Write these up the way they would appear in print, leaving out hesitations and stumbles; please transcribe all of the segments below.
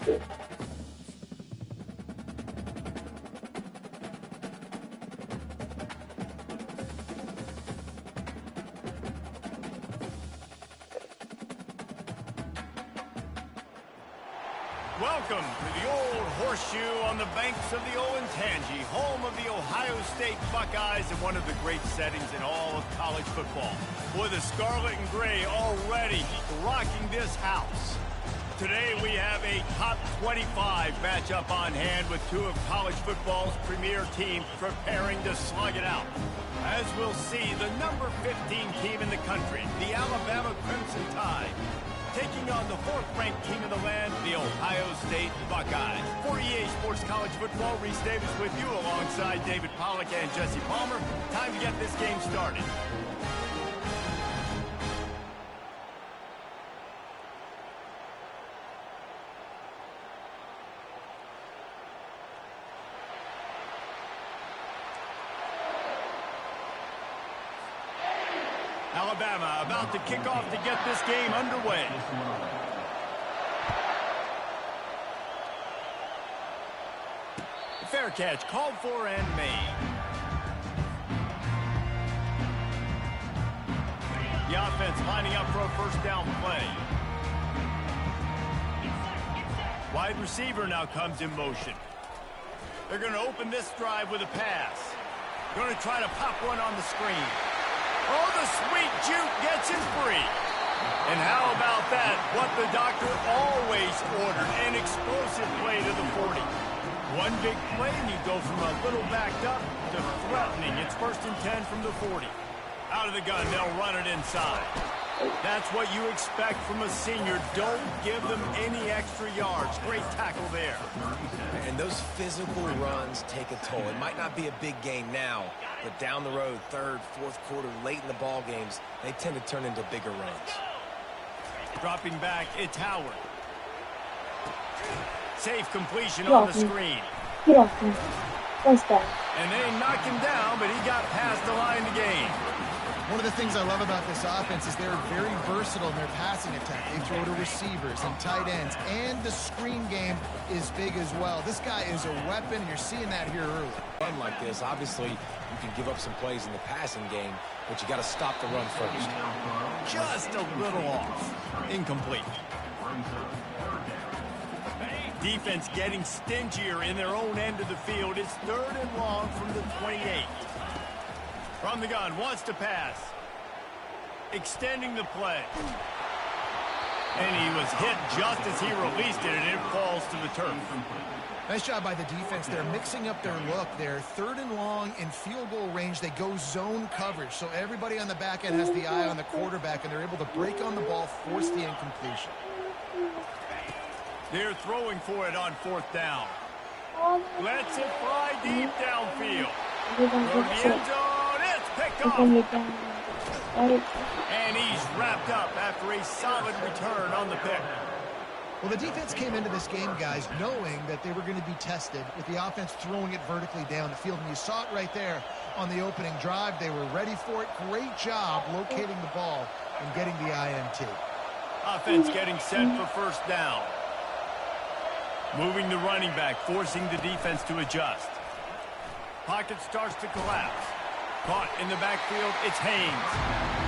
Welcome to the Old Horseshoe on the banks of the Olentangy, home of the Ohio State Buckeyes and one of the great settings in all of college football. Boy, the Scarlet and Gray already rocking this house. Today we have a top 25 matchup on hand with two of college football's premier teams preparing to slug it out. As we'll see, the number 15 team in the country, the Alabama Crimson Tide, taking on the fourth-ranked team in the land, the Ohio State Buckeyes. For EA Sports College Football, Reese Davis with you alongside David Pollack and Jesse Palmer. Time to get this game started. Alabama about to kick off to get this game underway. Fair catch called for and made. The offense lining up for a first down play. Wide receiver now comes in motion. They're going to open this drive with a pass. Going to try to pop one on the screen. Oh, the sweet juke gets him free. And how about that? What the doctor always ordered, an explosive play to the 40. One big play, and you go from a little backed up to threatening. It's 1st and 10 from the 40. Out of the gun, they'll run it inside. That's what you expect from a senior. Don't give them any extra yards. Great tackle there. And those physical runs take a toll. It might not be a big game now, but down the road, third, fourth quarter, late in the ball games, they tend to turn into bigger runs. Dropping back, it's Howard. Safe completion on the screen. Get off me. Nice down. And they knock him down, but he got past the line to gain. One of the things I love about this offense is they're very versatile in their passing attack. They throw to receivers and tight ends, and the screen game is big as well. This guy is a weapon, and you're seeing that here early. Run like this, obviously, you can give up some plays in the passing game, but you got to stop the run first. Just a little off. Incomplete. Defense getting stingier in their own end of the field. It's 3rd and long from the 28. From the gun, wants to pass. Extending the play. And he was hit just as he released it, and it falls to the turf. Nice job by the defense. They're mixing up their look. They're 3rd and long in field goal range. They go zone coverage, so everybody on the back end has the eye on the quarterback, and they're able to break on the ball, force the incompletion. They're throwing for it on 4th down. Lets it fly deep downfield. From the end zone, it's picked off. And he's wrapped up after a solid return on the pick. Well, the defense came into this game, guys, knowing that they were going to be tested with the offense throwing it vertically down the field. And you saw it right there on the opening drive. They were ready for it. Great job locating the ball and getting the INT. Offense getting set for first down. Moving the running back, forcing the defense to adjust. Pocket starts to collapse. Caught in the backfield, it's Haynes.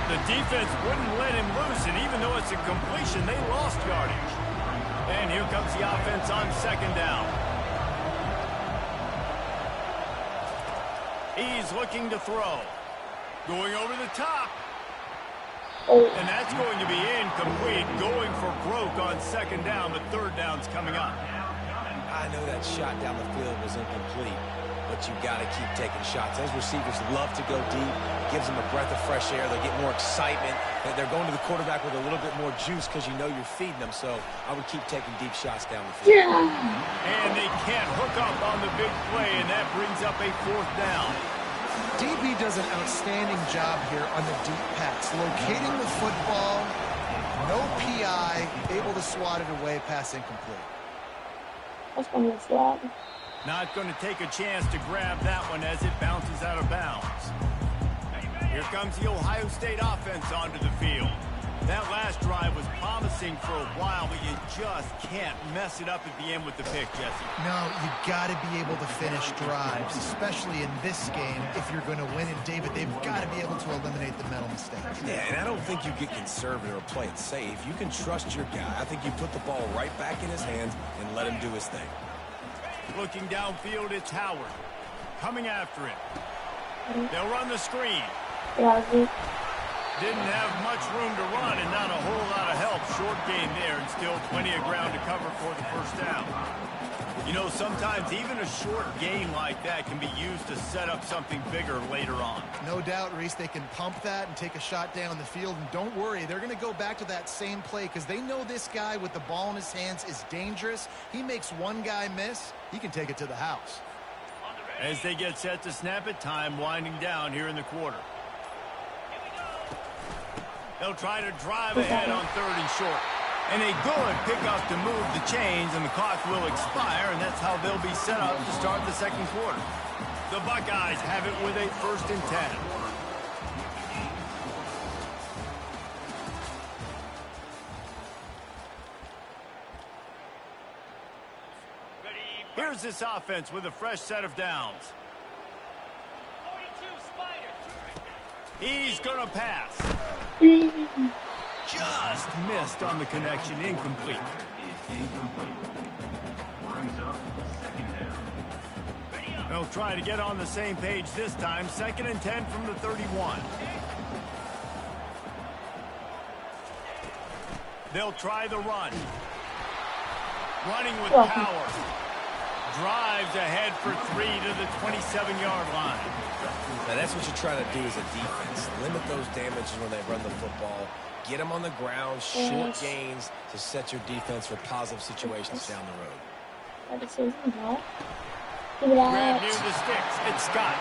The defense wouldn't let him loose, and even though it's a completion, they lost yardage. And here comes the offense on 2nd down. He's looking to throw. Going over the top. And that's going to be incomplete. Going for broke on 2nd down, but 3rd down's coming up. I know that shot down the field was incomplete, but you got to keep taking shots. Those receivers love to go deep. It gives them a breath of fresh air. They get more excitement. They're going to the quarterback with a little bit more juice because you know you're feeding them. So I would keep taking deep shots down the field. And they can't hook up on the big play, and that brings up a 4th down. DB does an outstanding job here on the deep pass, locating the football, no PI, able to swat it away, pass incomplete. That's going to be flat. Not going to take a chance to grab that one as it bounces out of bounds. Here comes the Ohio State offense onto the field. That last drive was promising for a while, but you just can't mess it up at the end with the pick, Jesse. No, you got to be able to finish drives, especially in this game if you're going to win. And, David, they've got to be able to eliminate the mental mistakes. Yeah, and I don't think you get conservative or play it safe. You can trust your guy. I think you put the ball right back in his hands and let him do his thing. Looking downfield, it's Howard. Coming after him. They'll run the screen. Didn't have much room to run and not a whole lot of help. Short gain there and still plenty of ground to cover for the first down. You know, sometimes even a short gain like that can be used to set up something bigger later on. No doubt, Reese, they can pump that and take a shot down the field. And don't worry, they're going to go back to that same play because they know this guy with the ball in his hands is dangerous. He makes one guy miss, he can take it to the house. As they get set to snap it, time winding down here in the quarter. They'll try to drive ahead on 3rd and short. And a good pickup to move the chains, and the clock will expire, and that's how they'll be set up to start the second quarter. The Buckeyes have it with a 1st and 10. Here's this offense with a fresh set of downs. He's going to pass. Just missed on the connection. Incomplete. They'll try to get on the same page this time. 2nd and 10 from the 31. They'll try the run. Running with power. Drives ahead for 3 to the 27-yard line. Now, that's what you try to do as a defense. Limit those damages when they run the football. Get them on the ground, short gains to set your defense for positive situations down the road. Grab near the sticks. It's Scott.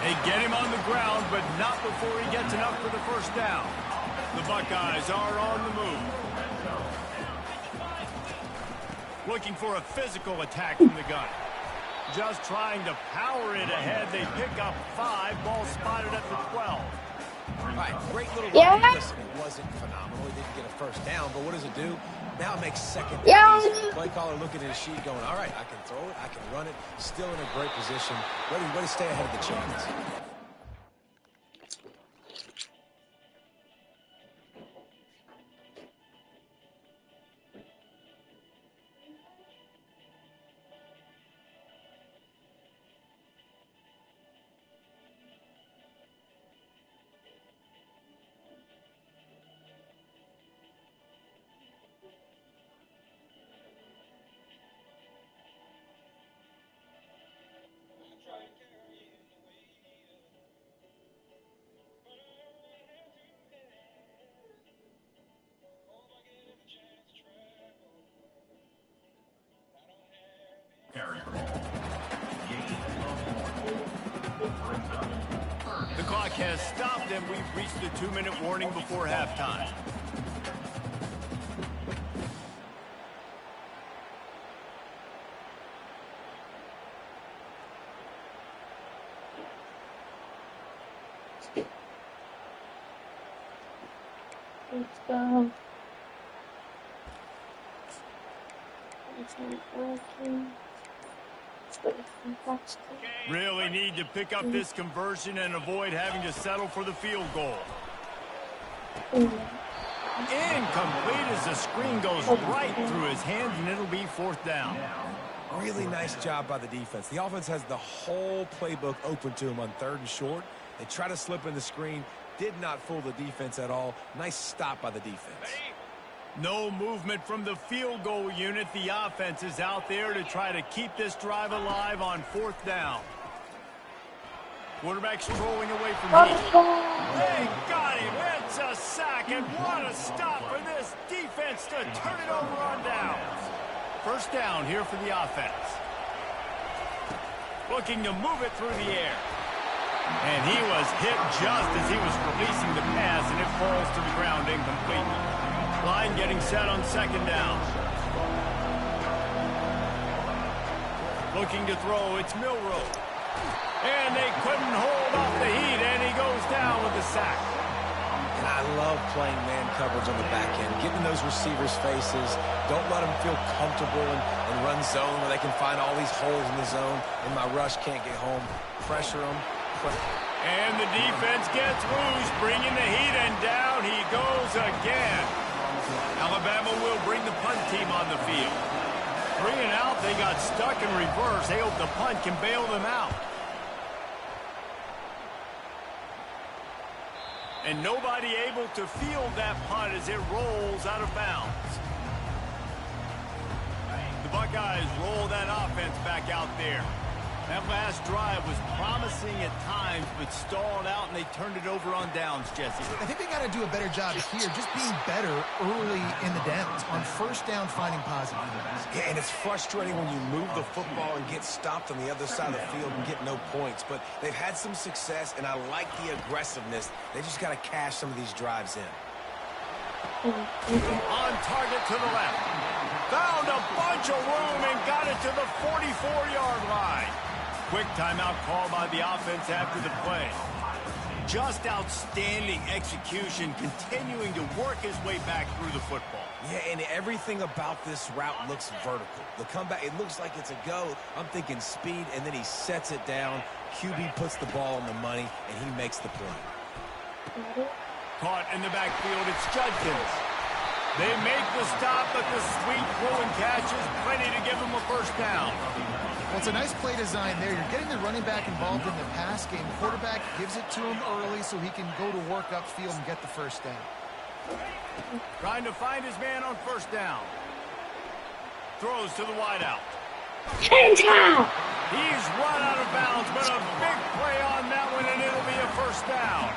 They get him on the ground, but not before he gets enough for the first down. The Buckeyes are on the move. Looking for a physical attack from the gun. Just trying to power it ahead. They pick up 5. Ball spotted at the 12. All right, great little run. Listen, it wasn't phenomenal. He didn't get a first down, but what does it do? Now it makes 2nd down. Play caller looking at his sheet going, all right, I can throw it, I can run it. Still in a great position. Ready to stay ahead of the chains. The clock has stopped, and we've reached the 2-minute warning before halftime. Let's go. It's not working. Really need to pick up this conversion and avoid having to settle for the field goal. Incomplete as the screen goes right through his hands, and it'll be 4th down. Really nice job by the defense. The offense has the whole playbook open to him on 3rd and short. They try to slip in the screen. Did not fool the defense at all. Nice stop by the defense. No movement from the field goal unit. The offense is out there to try to keep this drive alive on 4th down. Quarterback strolling away from Heath. They got him. It's a sack, and what a stop for this defense to turn it over on downs. 1st down here for the offense. Looking to move it through the air. And he was hit just as he was releasing the pass, and it falls to the ground incomplete. Line getting set on 2nd down. Looking to throw, it's Milroe. And they couldn't hold off the heat, and he goes down with the sack. And And I love playing man coverage on the back end, getting those receivers' faces. Don't let them feel comfortable and run zone where they can find all these holes in the zone and my rush can't get home. Pressure them. And the defense gets loose, bringing the heat, and down he goes again. Alabama will bring the punt team on the field. 3 and out, they got stuck in reverse. They hope the punt can bail them out. And nobody able to field that punt as it rolls out of bounds. The Buckeyes roll that offense back out there. That last drive was promising at times, but stalled out, and they turned it over on downs, Jesse. I think they got to do a better job here, just being better early in the downs, on first down finding positive. Yeah, and it's frustrating when you move the football and get stopped on the other side of the field and get no points. But they've had some success, and I like the aggressiveness. They just got to cash some of these drives in. On target to the left. Found a bunch of room and got it to the 44-yard line. Quick timeout call by the offense after the play. Just outstanding execution, continuing to work his way back through the football. Yeah, and everything about this route looks vertical. The comeback, it looks like it's a go. I'm thinking speed, and then he sets it down. QB puts the ball on the money, and he makes the play. Caught in the backfield, it's Judkins. They make the stop, but the sweet throw and catch is plenty to give them a first down. Well, it's a nice play design there. You're getting the running back involved in the pass game. Quarterback gives it to him early so he can go to work upfield and get the first down. Trying to find his man on first down. Throws to the wideout. He's run out of bounds, but a big play on that one, and it'll be a first down.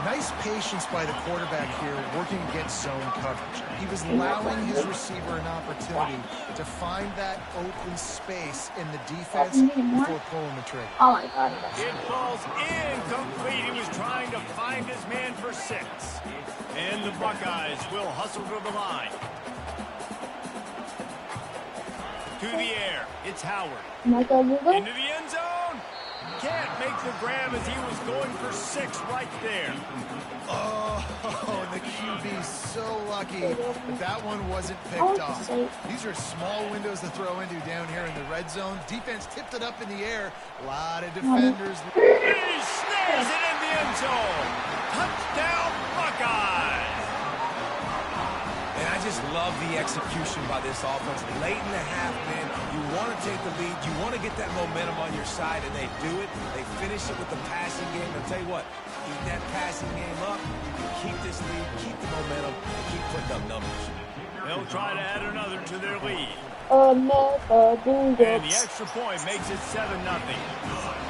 Nice patience by the quarterback here, working against zone coverage. He was allowing his receiver an opportunity to find that open space in the defense before pulling the trigger. Oh my God. It falls incomplete. He was trying to find his man for 6. And the Buckeyes will hustle to the line. To the air. It's Howard. Into the end zone. Can't make the grab as he was going for 6 right there. Oh, the QB's so lucky that that one wasn't picked off. These are small windows to throw into down here in the red zone. Defense tipped it up in the air. A lot of defenders. He snares it in the end zone. Touchdown, Buckeyes. And I just love the execution by this offense. Late in the half, man, you want to take the lead. You want to get that momentum on your side, and they do it. They finish it with the passing game. I'll tell you what, keep that passing game up. Keep this lead, keep the momentum, and keep putting up numbers. They'll try to add another to their lead. And the extra point makes it 7-0.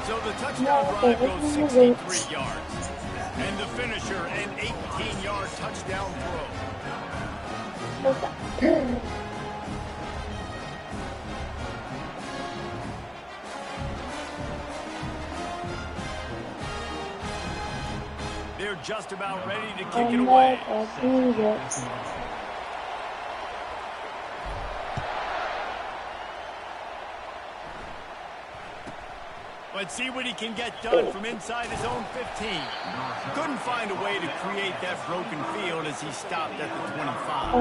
So the touchdown drive goes 63 yards. And the finisher, an 18-yard touchdown throw. They're just about ready to kick it away. Let's see what he can get done from inside his own 15. Couldn't find a way to create that broken field as he stopped at the 25.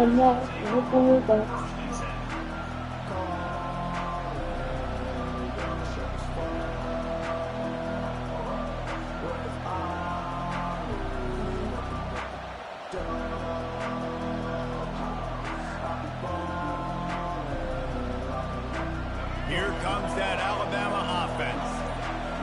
Here comes that Alabama offense.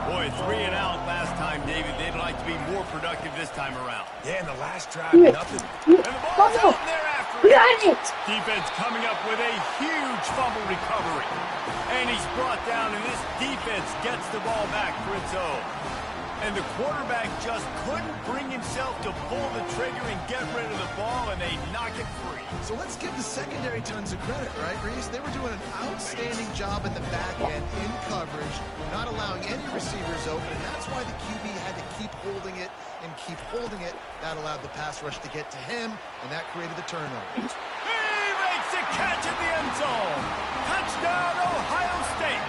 Boy, 3 and out last time, David. They'd like to be more productive this time around. Yeah, in the last drive, nothing. And the ball's out there after it. Defense coming up with a huge fumble recovery. And he's brought down, and this defense gets the ball back for its own. And the quarterback just couldn't bring himself to pull the trigger and get rid of the ball, and they knock it free. So let's give the secondary tons of credit, right, Reese? They were doing an outstanding job in the back end, in coverage, not allowing any receivers open, and that's why the QB had to keep holding it and keep holding it. That allowed the pass rush to get to him, and that created the turnover. He makes a catch in the end zone. Touchdown, Ohio State.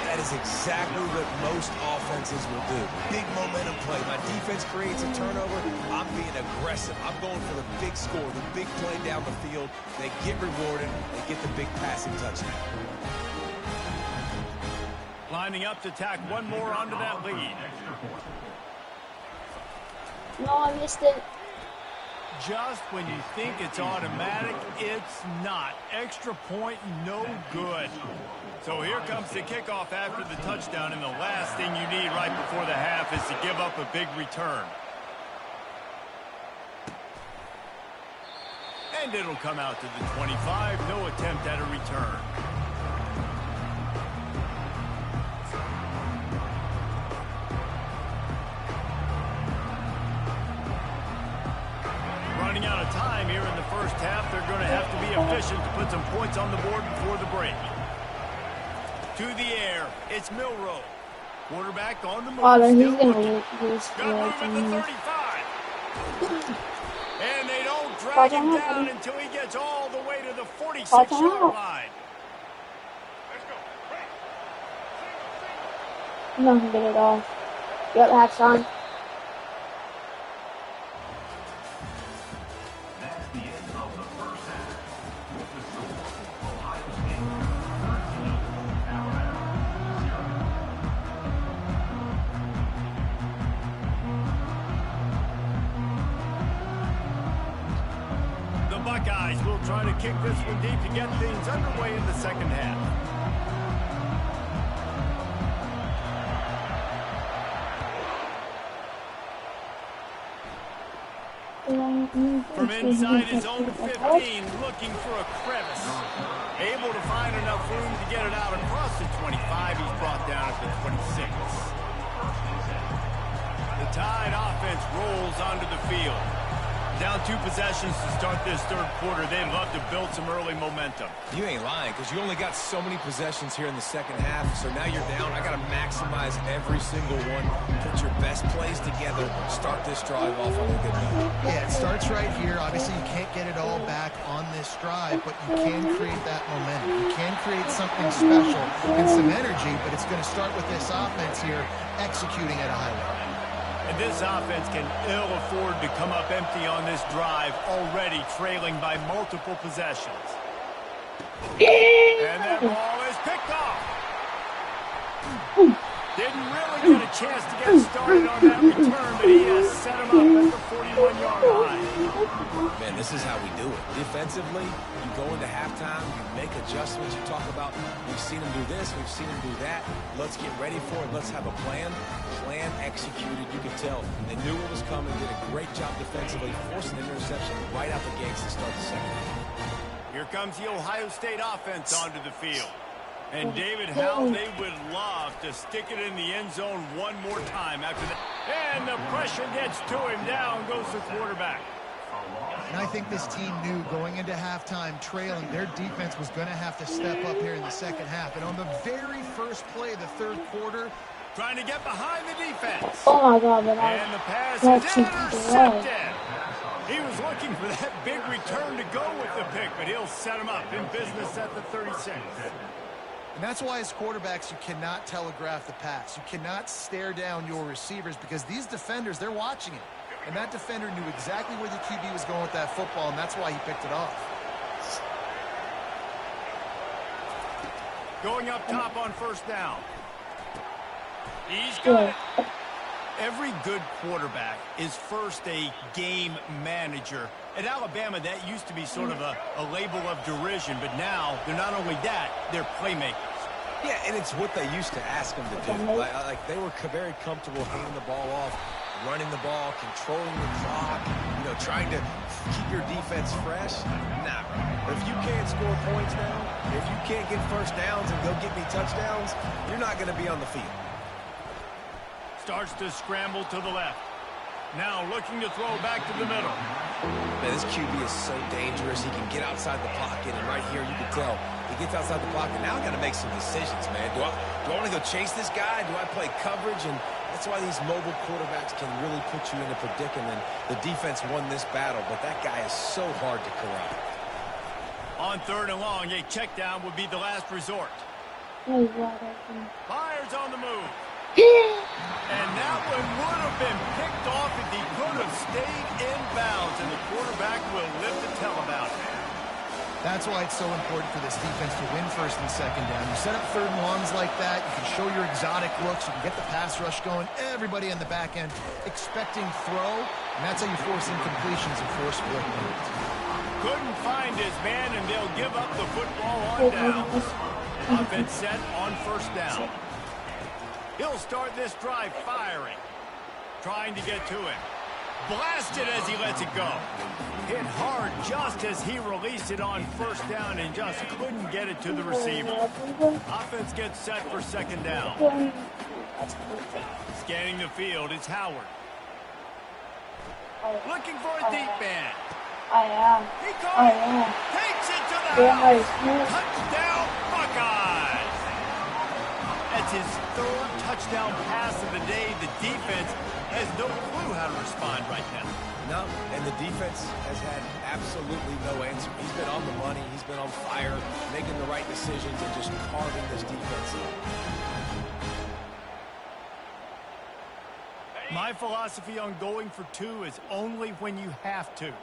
That is exactly what most offenses will do. Big momentum play. My defense creates a turnover. I'm being aggressive. I'm going for the big score, the big play down the field. They get rewarded. They get the big passing touchdown. Lining up to tack one more onto that lead. No, I missed it. Just when you think it's automatic, it's not. Extra point, no good. So here comes the kickoff after the touchdown, and the last thing you need right before the half is to give up a big return. And it'll come out to the 25. No attempt at a return. Running out of time here in the first half. They're going to have to be efficient to put some points on the board before the break. To the air, it's Milroe. Quarterback on the move. Oh, he's Still gonna looking. lose. Gonna move at the 35. And they don't drag him down until he gets all the way to the 46-yard line. No, he get it off. Yep, half's on. Buckeyes will try to kick this one deep to get things underway in the second half. From inside his own 15, looking for a crevice. Able to find enough room to get it out across the 25. He's brought down at the 26. The Tide offense rolls onto the field. Down 2 possessions to start this third quarter. They'd love to build some early momentum. You ain't lying, because you only got so many possessions here in the second half, so now you're down. I got to maximize every single one. Put your best plays together. Start this drive off on a good note. Yeah, it starts right here. Obviously, you can't get it all back on this drive, but you can create that momentum. You can create something special and some energy, but it's going to start with this offense here executing at a high level. And this offense can ill afford to come up empty on this drive, already trailing by multiple possessions. And that ball is picked off. Didn't really get a chance to get started on that return, but he has set him up at the 41-yard line. Man, this is how we do it. Defensively, you go into halftime, you make adjustments. You talk about, we've seen him do this, we've seen him do that. Let's get ready for it. Let's have a plan. Plan executed. You can tell they knew what was coming, did a great job defensively, forced an interception right out the gates to start the second half. Here comes the Ohio State offense onto the field. And David Howell, they would love to stick it in the end zone one more time after that. And the pressure gets to him. Down goes the quarterback. And I think this team knew going into halftime trailing, their defense was going to have to step up here in the second half. And on the very first play of the third quarter, trying to get behind the defense. Oh my God, but and the pass is intercepted. He was looking for that big return to go with the pick, but he'll set him up in business at the 36. And that's why as quarterbacks, you cannot telegraph the pass. You cannot stare down your receivers because these defenders, they're watching it. And that defender knew exactly where the QB was going with that football, and that's why he picked it off. Going up top on first down. He's got it. Every good quarterback is first a game manager. At Alabama, that used to be sort of a label of derision, but now they're not only that, they're playmakers. Yeah, and it's what they used to ask them to do. Like they were very comfortable handing the ball off, running the ball, controlling the clock, trying to keep your defense fresh. Nah, if you can't score points now, if you can't get first downs and go get me touchdowns, you're not going to be on the field. Starts to scramble to the left. Now looking to throw back to the middle. Man, this QB is so dangerous. He can get outside the pocket, and right here you can tell he gets outside the pocket. Now I got to make some decisions, man. Do I want to go chase this guy? Do I play coverage? And that's why these mobile quarterbacks can really put you in a predicament. The defense won this battle, but that guy is so hard to corral. On third and long, a check down would be the last resort. No, he's wide open. Fires on the move. And that one would have been picked off if he could have stayed in bounds, and the quarterback will live to tell about it. That's why it's so important for this defense to win first and second down. You set up third and longs like that, you can show your exotic looks, you can get the pass rush going, everybody on the back end expecting throw, and that's how you force incompletions and force split points. Couldn't find his man, and they'll give up the football on down. Offense set on first down. He'll start this drive firing, trying to get to it. Blasted as he lets it go. Hit hard just as he released it on first down and just couldn't get it to the receiver. Offense gets set for second down. Scanning the field, it's Howard. Looking for a deep man. He caught it. Takes it to the house. Touchdown, Buckeyes. That's his third touchdown pass of the day. The defense has no clue how to respond right now. No, and the defense has had absolutely no answer. He's been on the money. He's been on fire, making the right decisions and just carving this defense up. My philosophy on going for two is only when you have to.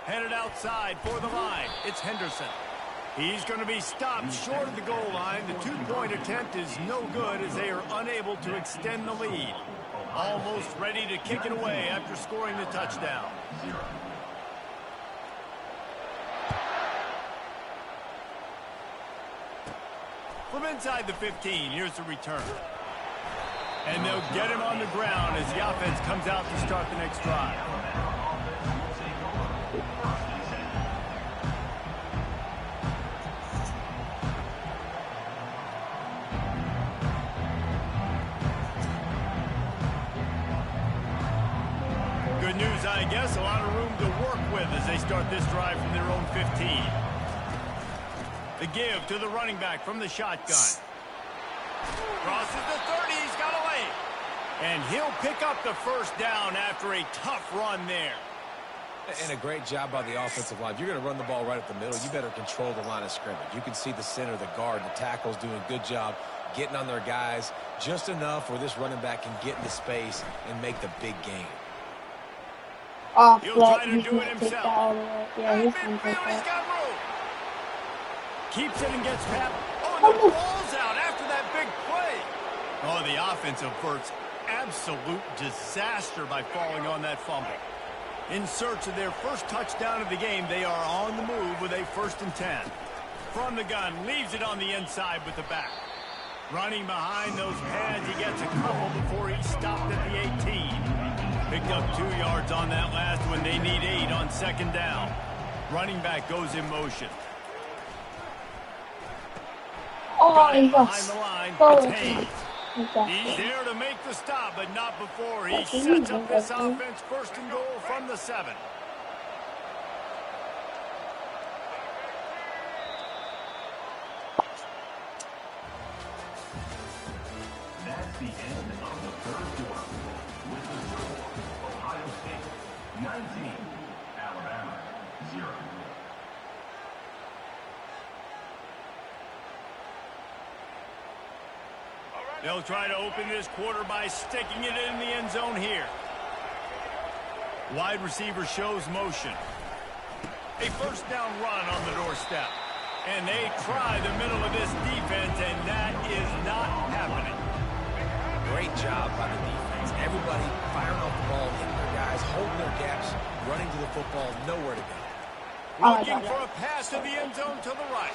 Headed outside for the line. It's Henderson. He's going to be stopped short of the goal line. The two-point attempt is no good as they are unable to extend the lead. Almost ready to kick it away after scoring the touchdown. From inside the 15, here's the return. And they'll get him on the ground as the offense comes out to start the next drive. Good news, I guess. A lot of room to work with as they start this drive from their own 15. The give to the running back from the shotgun. Crosses the 30. He's got away. And he'll pick up the first down after a tough run there. And a great job by the offensive line. If you're going to run the ball right up the middle, you better control the line of scrimmage. You can see the center, the guard, the tackles doing a good job getting on their guys just enough where this running back can get into space and make the big game. Oh, He'll flat. try to He's do gonna it take himself. that all the way. Yeah, he's gonna take He's that. got room. Keeps it and gets Pat. Oh, the ball's out after that big play. Oh, the offense averts absolute disaster by falling on that fumble. In search of their first touchdown of the game, they are on the move with a 1st and 10. From the gun, leaves it on the inside with the back. Running behind those pads, he gets a couple before he stopped at the 18. Picked up 2 yards on that last one. They need 8 on second down. Running back goes in motion. Oh, he got Behind the line, so it's Hayes. He's there to make the stop, but not before he sets up this offense 1st and goal from the 7. That's the end of the third quarter. With the score, Ohio State 19, Alabama 0. They'll try to open this quarter by sticking it in the end zone here. Wide receiver shows motion. A 1st down run on the doorstep. And they try the middle of this defense, and that is not happening. Great job by the defense. Everybody firing off the ball, hitting their guys, holding their gaps, running to the football, nowhere to go. Looking for a pass to the end zone to the right.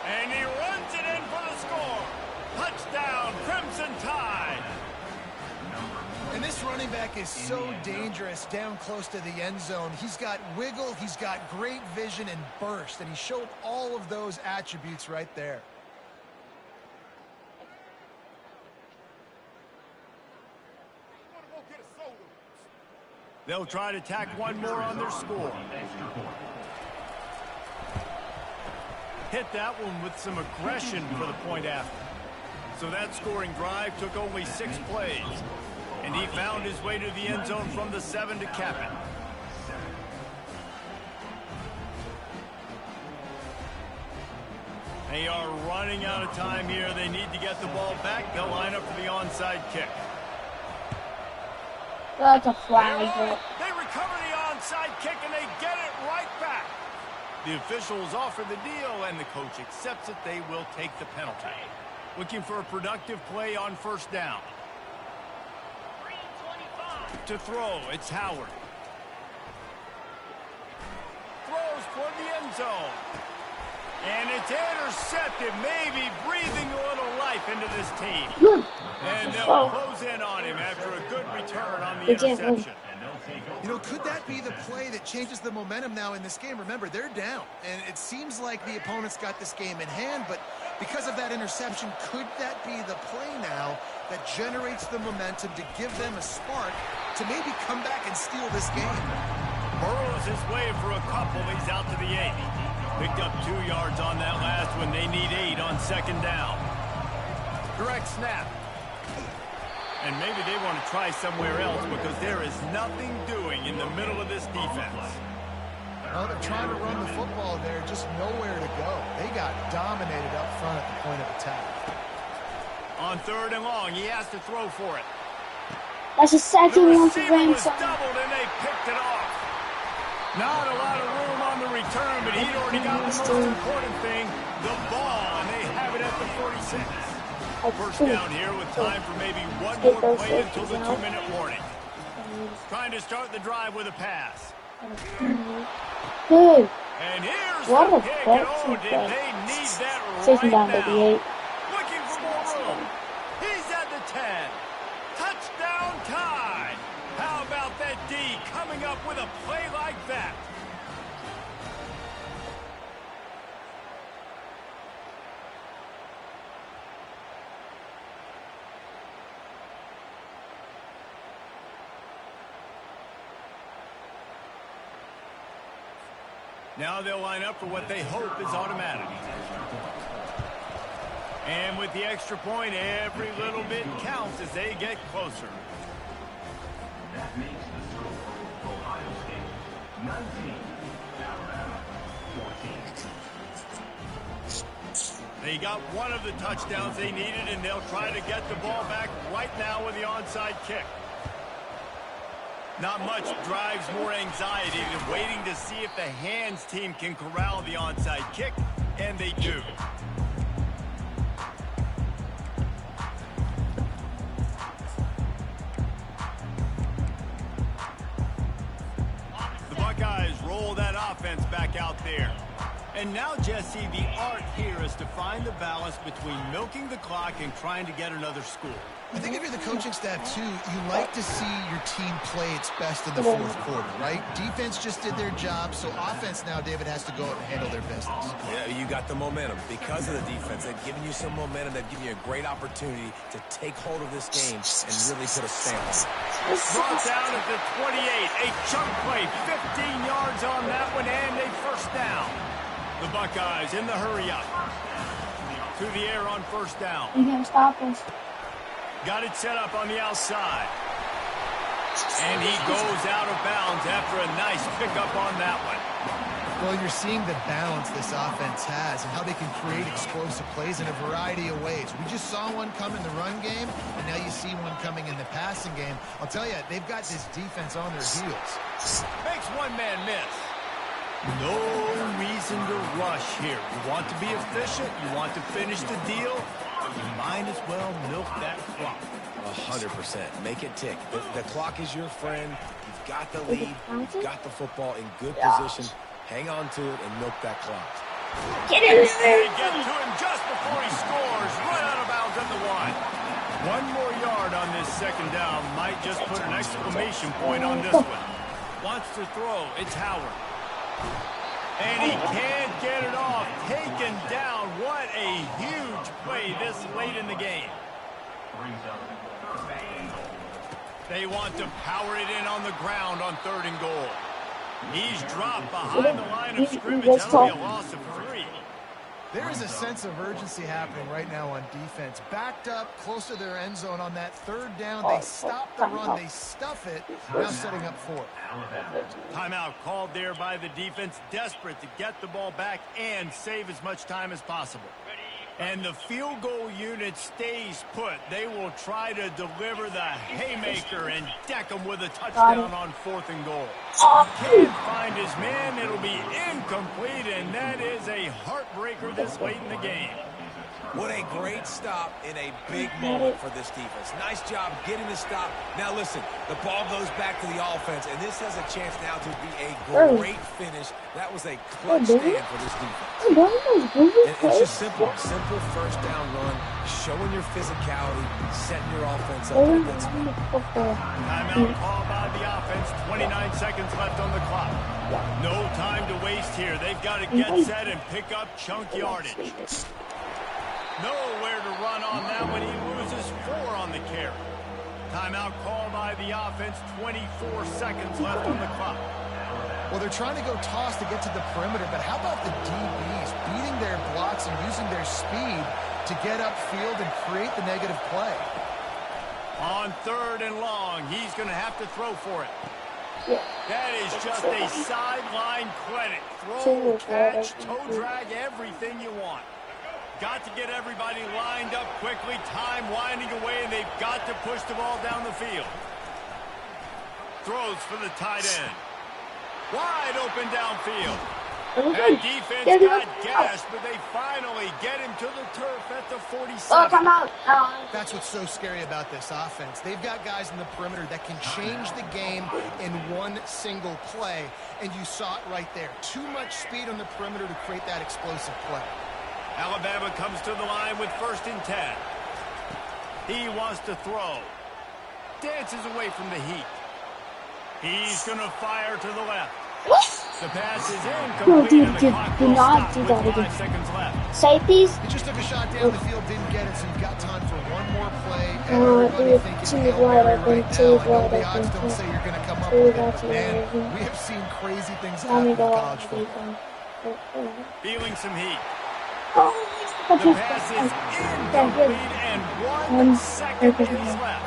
And he runs it in for the score. Touchdown, Crimson Tide. And this running back is so dangerous down close to the end zone. He's got wiggle, he's got great vision and burst, and he showed all of those attributes right there. They'll try to tack one more on their score. Hit that one with some aggression for the point after. So that scoring drive took only 6 plays. And he found his way to the end zone from the 7 to cap it. They are running out of time here. They need to get the ball back. They'll line up for the onside kick. That's a flag. They recover the onside kick, and they get it right back. The officials offer the deal, and the coach accepts it. They will take the penalty. Looking for a productive play on first down. To throw, it's Howard. Throws toward the end zone. And it's intercepted, maybe breathing a little life into this team. And they'll close in on him after a good return on the interception. You know, could that be the play that changes the momentum now in this game? Remember, they're down, and it seems like the opponent's got this game in hand, but because of that interception, could that be the play now that generates the momentum to give them a spark to maybe come back and steal this game? Burrows is waiting for a couple. He's out to the 8. Picked up 2 yards on that last one. They need 8 on second down. Direct snap. And maybe they want to try somewhere else because there is nothing doing in the middle of this defense. Well, they're trying to run the football there, just nowhere to go. They got dominated up front at the point of attack. On 3rd and long, he has to throw for it. That's a second The one for receiver was Grandson. doubled and they picked it off. Not a lot of room on the return, but he'd already got the most important thing, the ball, and they have it at the 46. First down here with time for maybe one more play until the 2-minute warning. Trying to start the drive with a pass. Dude, And here's what the a kick. bet Oh, did they need that taking down right to the now? 8. Looking for more room. He's at the 10. Touchdown tie. How about that D coming up with a play like that? Now they'll line up for what they hope is automatic. And with the extra point, every little bit counts as they get closer. That makes the score Ohio State 19, Alabama 14. They got one of the touchdowns they needed, and they'll try to get the ball back right now with the onside kick. Not much drives more anxiety than waiting to see if the hands team can corral the onside kick, and they do. The Buckeyes roll that offense back out there. And now, Jesse, the art here is to find the balance between milking the clock and trying to get another score. I think if you're the coaching staff, too, you like to see your team play its best in the fourth quarter, right? Defense just did their job, so offense now, David, has to go out and handle their business. Yeah, you got the momentum. Because of the defense, they've given you some momentum. They've given you a great opportunity to take hold of this game and really put a stamp on it. Brought down at the 28. A chunk play, 15 yards on that one, and a first down. The Buckeyes in the hurry-up. To the air on first down. You can't stop us. Got it set up on the outside. And he goes out of bounds after a nice pickup on that one. Well, you're seeing the balance this offense has and how they can create explosive plays in a variety of ways. We just saw one come in the run game, and now you see one coming in the passing game. I'll tell you, they've got this defense on their heels. Makes one man miss. No reason to rush here. You want to be efficient. You want to finish the deal. You might as well milk that clock. 100%. Make it tick. The clock is your friend. You've got the lead. You've got the football in good position. Hang on to it and milk that clock. Get in They there. get to him just before he scores. Right out of bounds at the 1. One more yard on this second down might just put an exclamation point on this one. Wants to throw. It's Howard. And he can't get it off. Taken down. What a huge play this late in the game. They want to power it in on the ground on 3rd and goal. He's dropped behind the line of scrimmage. That'll be a loss of 3. There is a sense of urgency happening right now on defense. Backed up, close to their end zone on that third down. They stop the run. They stuff it. Now setting up fourth. Timeout called there by the defense, desperate to get the ball back and save as much time as possible. And the field goal unit stays put. They will try to deliver the haymaker and deck them with a touchdown on 4th and goal. Can't find his man. It'll be incomplete, and that is a heartbreaker this late in the game. What a great stop in a big moment for this defense. Nice job getting the stop. Now listen, the ball goes back to the offense, and this has a chance now to be a great finish. That was a clutch stand for this defense. And it's just simple first down run, showing your physicality, setting your offense up. That's Timeout called by the offense. 29 seconds left on the clock. No time to waste here. They've got to get set and pick up chunk yardage. Nowhere to run on that one. He loses 4 on the carry. Timeout called by the offense. 24 seconds left on the clock. Well, they're trying to go toss to get to the perimeter, but how about the DBs beating their blocks and using their speed to get upfield and create the negative play? On 3rd and long, he's going to have to throw for it. That is just a sideline credit. Throw, catch, toe drag, everything you want. Got to get everybody lined up quickly. Time winding away, and they've got to push the ball down the field. Throws for the tight end. Wide open downfield. That defense got gashed, but they finally get him to the turf at the 47. That's what's so scary about this offense. They've got guys in the perimeter that can change the game in one single play, and you saw it right there. Too much speed on the perimeter to create that explosive play. Alabama comes to the line with 1st and 10. He wants to throw. Dances away from the heat. He's going to fire to the left. The pass is incomplete, and the clock will stop with 5 seconds left. Safeties. He just took a shot down the field, didn't get it, so you've got time for one more play. Everybody thinking Hail Mary right now. I know the odds don't say you're going to come up with it, but man, we have seen crazy things happen in college football. Feeling some heat. The The pass is incomplete, and 1 second is left.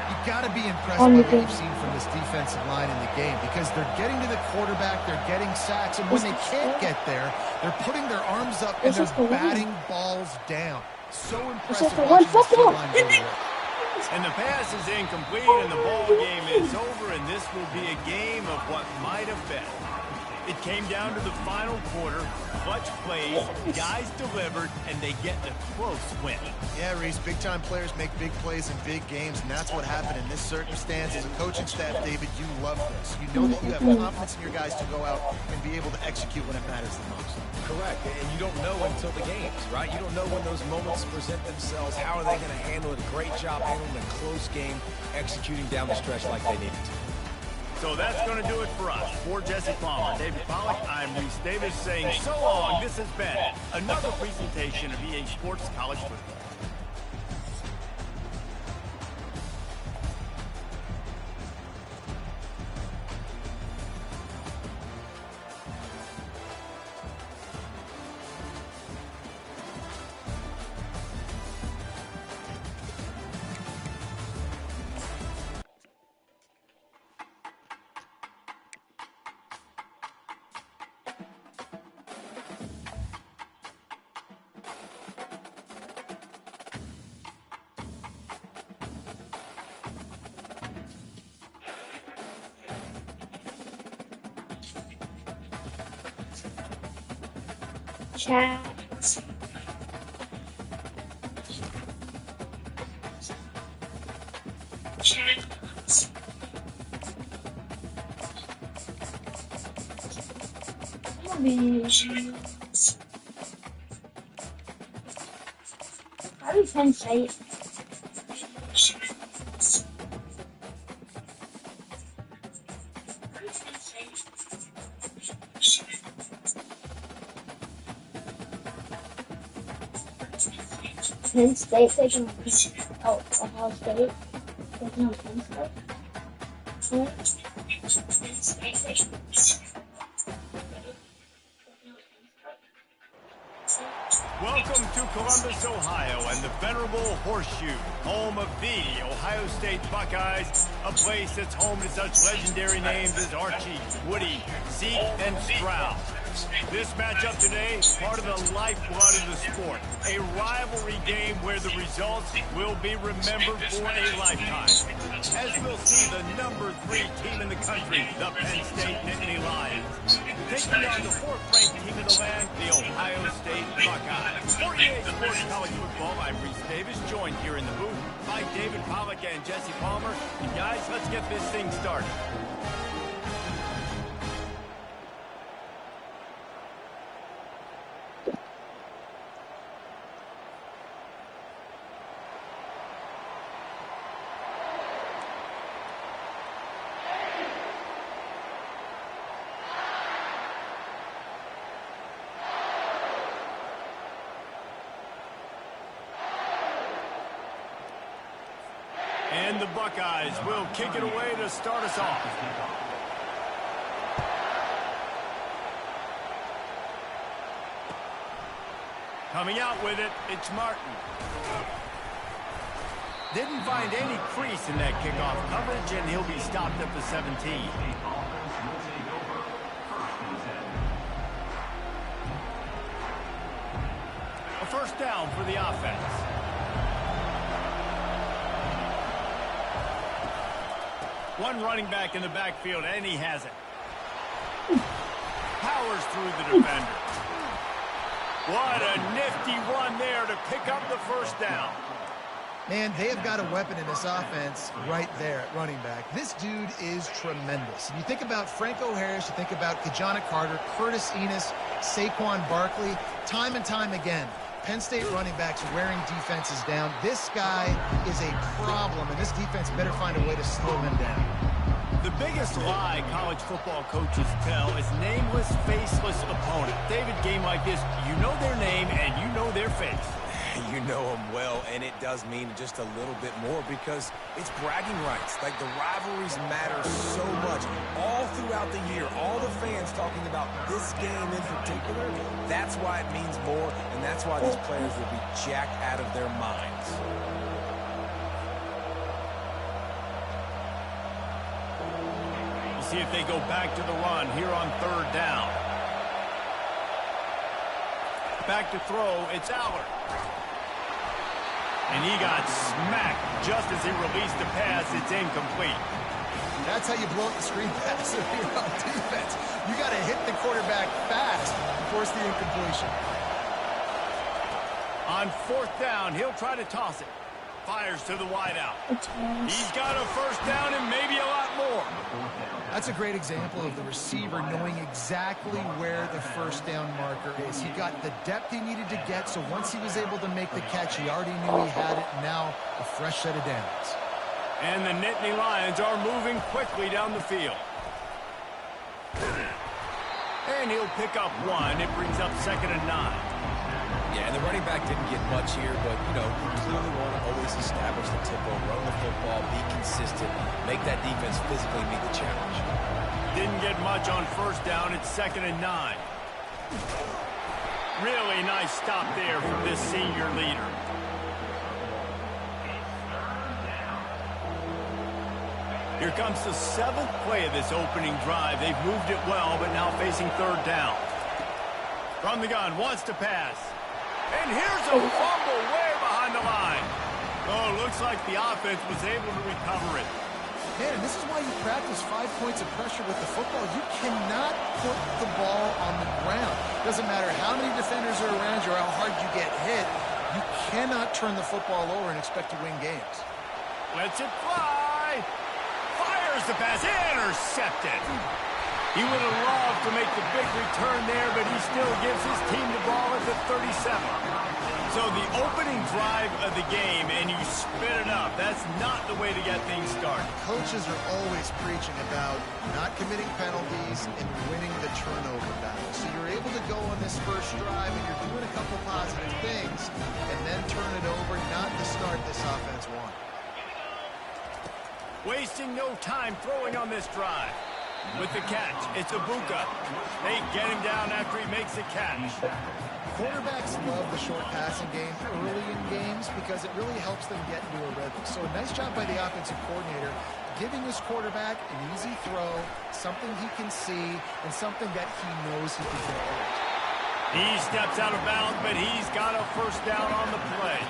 You've got to be impressed by what you've seen from this defensive line in the game, because they're getting to the quarterback, they're getting sacks, and when they can't get there, they're putting their arms up and they're batting balls down. So impressive watching this D-line go to work. And the pass is incomplete, and the ball game is over, and this will be a game of what might have been. It came down to the final quarter. Clutch plays, guys delivered, and they get a close win. Yeah, Reese, big-time players make big plays in big games, and that's what happened in this circumstance. As a coaching staff, David, you love this. You know that you have confidence in your guys to go out and be able to execute when it matters the most. correct. And you don't know until the games, right? You don't know when those moments present themselves. How are they going to handle it? Great job handling a close game, executing down the stretch like they needed to. So that's going to do it for us. For Jesse Palmer, David Pollack, I'm Reese Davis saying so long. This has been another presentation of EA Sports College Football. Chat. How do you can say it? Penn State taking Ohio State taking on Penn State. Penn State taking to Columbus, Ohio, and the venerable Horseshoe, home of the Ohio State Buckeyes, a place that's home to such legendary names as Archie, Woody, Zeke, and Stroud. This matchup today, part of the lifeblood of the sport, a rivalry game where the results will be remembered for a lifetime. As we'll see the number 3 team in the country, the Penn State Nittany Lions, taking on the 4th-ranked team in the land, the Ohio State Buckeyes. For EA Sports College Football, I'm Reese Davis, joined here in the booth by David Pollack and Jesse Palmer. And guys, let's get this thing started. And the Buckeyes will kick it away to start us off. Coming out with it, it's Martin. Didn't find any crease in that kickoff coverage, and he'll be stopped at the 17. A first down for the offense. One running back in the backfield, and he has it. Powers through the defender. What a nifty run there to pick up the first down. Man, they have got a weapon in this offense right there at running back. This dude is tremendous. You think about Franco Harris, you think about Kajana Carter, Curtis Enos, Saquon Barkley, time and time again. Penn State running backs wearing defenses down. This guy is a problem, and this defense better find a way to slow him down. The biggest lie college football coaches tell is nameless, faceless opponent. David, game like this, you know their name and you know their face. You know them well, and it does mean just a little bit more because it's bragging rights. Like, the rivalries matter so much all throughout the year. All the fans talking about this game in particular, that's why it means more, and that's why these players will be jacked out of their minds. We'll see if they go back to the run here on 3rd down. Back to throw, it's Allard. And he got smacked just as he released the pass. It's incomplete. That's how you blow up the screen pass if you're on defense. You got to hit the quarterback fast and force the incompletion. On 4th down, he'll try to toss it. Fires to the wideout. He's got a first down and maybe a lot more. That's a great example of the receiver knowing exactly where the first down marker is. He got the depth he needed to get, so once he was able to make the catch, he already knew he had it. Now a fresh set of downs. And the Nittany Lions are moving quickly down the field. And he'll pick up 1. It brings up 2nd and 9. Yeah, and the running back didn't get much here, but, you know, you clearly want to always establish the tempo, run the football, be consistent, make that defense physically meet the challenge. Didn't get much on 1st down. It's 2nd and 9. Really nice stop there from this senior leader. Here comes the 7th play of this opening drive. They've moved it well, but now facing 3rd down. From the gun, wants to pass. And here's a fumble way behind the line. Oh, looks like the offense was able to recover it. Man, this is why you practice 5 points of pressure with the football. You cannot put the ball on the ground. Doesn't matter how many defenders are around you or how hard you get hit. You cannot turn the football over and expect to win games. Lets it fly. Fires the pass. Intercepted. He would have loved to make the big return there, but he still gives his team the ball at the 37. So the opening drive of the game, and you spit it up. That's not the way to get things started. Coaches are always preaching about not committing penalties and winning the turnover battle. So you're able to go on this first drive, and you're doing a couple positive things, and then turn it over, not the start this offense wanted. Wasting no time throwing on this drive. With the catch, it's Ibuka. They get him down after he makes the catch. Quarterbacks love the short passing game early in games because it really helps them get into a rhythm. So a nice job by the offensive coordinator giving his quarterback an easy throw, something he can see, and something that he knows he can get right. He steps out of bounds, but he's got a first down on the play.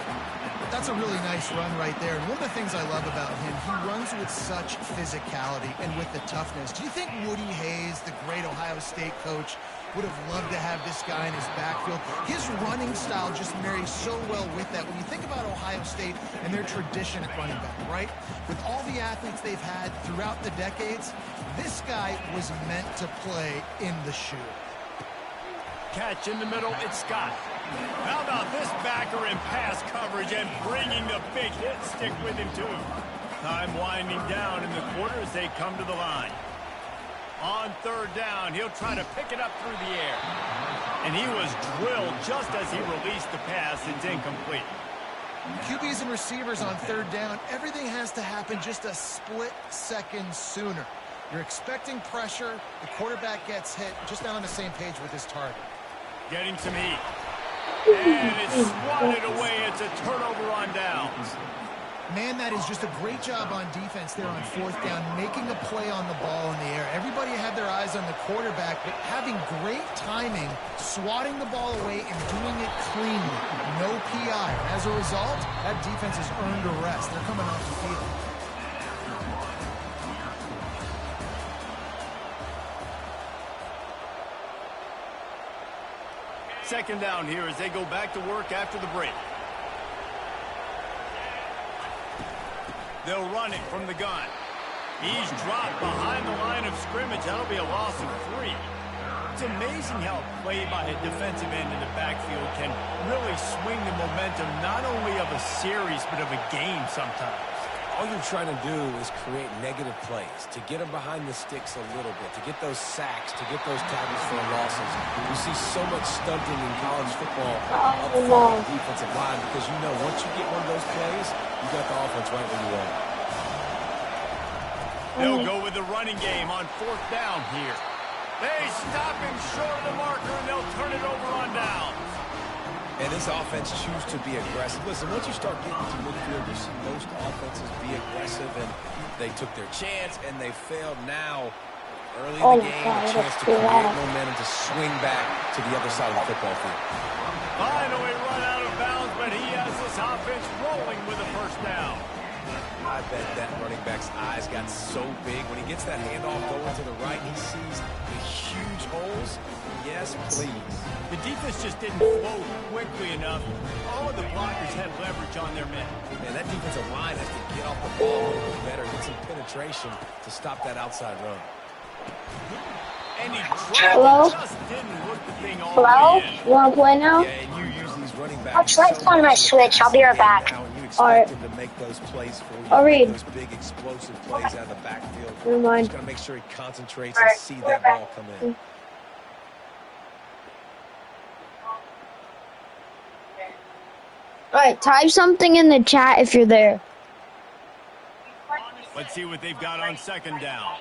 That's a really nice run right there. And one of the things I love about him, he runs with such physicality and with the toughness. Do you think Woody Hayes, the great Ohio State coach, would have loved to have this guy in his backfield? His running style just marries so well with that. When you think about Ohio State and their tradition at running back, right? With all the athletes they've had throughout the decades, this guy was meant to play in the shoe. Catch in the middle, it's Scott. How about this backer in pass coverage and bringing the big hit stick with him too. Time winding down in the quarter as they come to the line. On third down, he'll try to pick it up through the air. And he was drilled just as he released the pass. It's incomplete. QBs and receivers on third down, everything has to happen just a split second sooner. You're expecting pressure, the quarterback gets hit, just not on the same page with his target. Getting some heat. And it's swatted away. It's a turnover on downs. Man, that is just a great job on defense there on fourth down, making a play on the ball in the air. Everybody had their eyes on the quarterback, but having great timing, swatting the ball away and doing it cleanly. No PI. As a result, that defense has earned a rest. They're coming off the field. Second down here as they go back to work after the break. They'll run it from the gun. He's dropped behind the line of scrimmage. That'll be a loss of 3. It's amazing how a play by a defensive end in the backfield can really swing the momentum not only of a series but of a game sometimes. All you're trying to do is create negative plays, to get them behind the sticks a little bit, to get those sacks, to get those tackles for losses. You see so much stunting in college football up front on the defensive line because you know once you get one of those plays, you got the offense right where you want it. They'll go with the running game on fourth down here. They stop him short of the marker, and they'll turn it over on downs. And this offense choose to be aggressive. Listen, once you start getting to midfield, you see most offenses be aggressive, and they took their chance, and they failed. Now, early in the game, a chance to create momentum to swing back to the other side of the football field. Finally run out of bounds, but he has this offense rolling with a first down. I bet that running back's eyes got so big. When he gets that handoff going to the right, he sees the huge holes. Yes, please. The defense just didn't flow quickly enough. All of the blockers had leverage on their men. And that defensive line has to get off the ball a little bit better, get some penetration to stop that outside run. And he Hello? just didn't look the thing all Hello? the way in. You want to play now? Yeah, and you use these running backs. I'll try to find my Switch. I'll be right back. Alright. To make those plays for you. I'll read. Those big explosive plays out of the backfield. Never mind. Just got to make sure he concentrates and see that ball come in. Alright, type something in the chat if you're there. Let's see what they've got on second down.